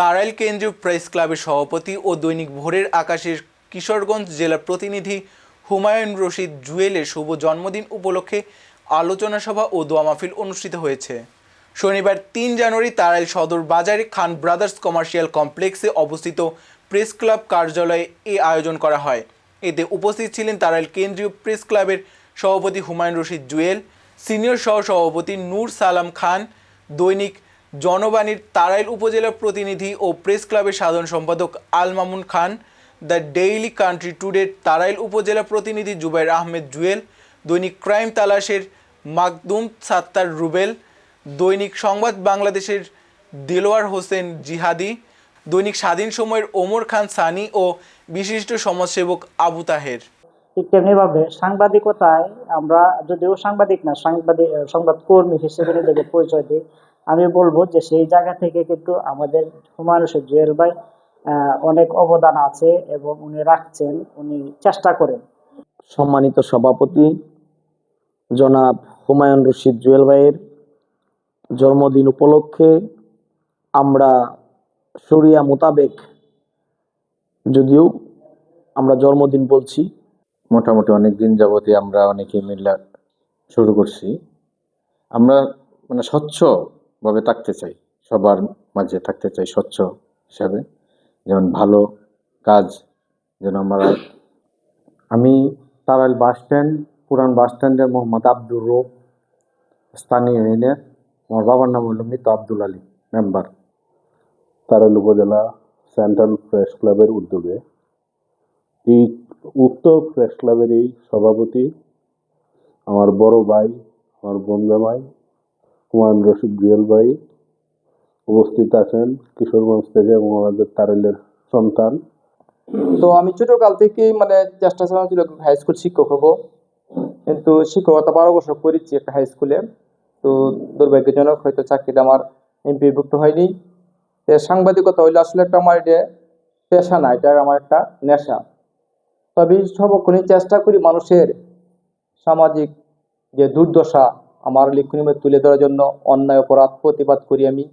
তাড়াইল কেন্দ্রীয় প্রেস ক্লাবের সভাপতি ও দৈনিক ভোরের আকাশের কিশোরগঞ্জ জেলার প্রতিনিধি হুমায়ুন রশিদ জুয়েলের শুভ জন্মদিন উপলক্ষে আলোচনা সভা ও দোয়া মাহফিল অনুষ্ঠিত হয়েছে। শনিবার ৩ জানুয়ারি তাড়াইল সদর বাজারে খান ব্রাদার্স কমার্শিয়াল কমপ্লেক্সে অবস্থিত প্রেস ক্লাব কার্যালয়ে এই আয়োজন করা হয়। এতে উপস্থিত ছিলেন তাড়াইল কেন্দ্রীয় প্রেস ক্লাবের সভাপতি হুমায়ুন রশিদ জুয়েল, সিনিয়র সহসভাপতি নূর সালাম খান, দৈনিক জনবাণীর তাড়াইল উপজেলা প্রতিনিধি ও প্রেস ক্লাবের সাধারণ সম্পাদক Al Mamun Khan, the daily country টুডের Tarail উপজেলা প্রতিনিধি জুবাইর আহমেদ জুয়েল, দৈনিক ক্রাইম তালাশের মাকদুম সাত্তার রুবেল, দৈনিক সংবাদ বাংলাদেশের দেলোয়ার হোসেন জিহাদি, দৈনিক স্বাধীন সময়ের ওমর খান সানি ও বিশিষ্ট সমাজসেবক আবু তাহের। ঠিক তেমনিভাবে সাংবাদিকতায় আমরা যদিও সাংবাদিক না, সংবাদ কর্মী হিসেবে নিজেকে পরিচয় দিই, আমি বলবো যে সেই জায়গা থেকে কিন্তু আমাদের হুমায়ুন রশিদ জুয়েল ভাই অনেক অবদান আছে এবং উনি রাখছেন, উনি চেষ্টা করেন। সম্মানিত সভাপতি জনাব হুমায়ুন রশিদ জুয়েল ভাইয়ের জন্মদিন উপলক্ষে আমরা শরিয়া মোতাবেক যদিও আমরা জন্মদিন বলছি, মোটামুটি অনেক দিন যাবতীয় আমরা অনেকে মিলে শুরু করছি। আমরা স্বচ্ছভাবে থাকতে চাই, সবার মাঝে থাকতে চাই স্বচ্ছ হিসাবে, যেমন ভালো কাজ যেন আমরা। আমি তাড়াইল বাস স্ট্যান্ড, পুরান বাস স্ট্যান্ডের মোহাম্মদ আব্দুর রব, স্থানীয় ইউনিয়নের। আমার বাবার নাম হল মৃত আব্দুল আলী, মেম্বার। তাড়াইল উপজেলা সেন্ট্রাল প্রেস ক্লাবের উদ্যোগে এই উক্ত প্রেস ক্লাবের এই সভাপতি আমার বড় ভাই, আমার বন্ধু ভাই হুমায়ুন রশিদ জুয়েল ভাই উপস্থিত আছেন কিশোরগঞ্জ থেকে এবং আমাদের তাড়াইলের সন্তান। তো আমি ছোটকাল থেকেই চেষ্টা চালাচ্ছিল হাই স্কুল শিক্ষক হবো, কিন্তু শিক্ষকতা 12 বছর করেছি একটা হাই স্কুলে। তো দুর্ভাগ্যজনক হয়তো চাকরিটা আমার এমপিভুক্ত হয়নি। সাংবাদিকতা হইলে আসলে একটা আমার এটা পেশা না, এটা আমার একটা নেশা। তবে সর্বক্ষণই চেষ্টা করি মানুষের সামাজিক যে দুর্দশা আমার লেখনীর মধ্যে তুলে ধরার জন্য। অন্যায় অপরাধ প্রতিবাদ করি আমি।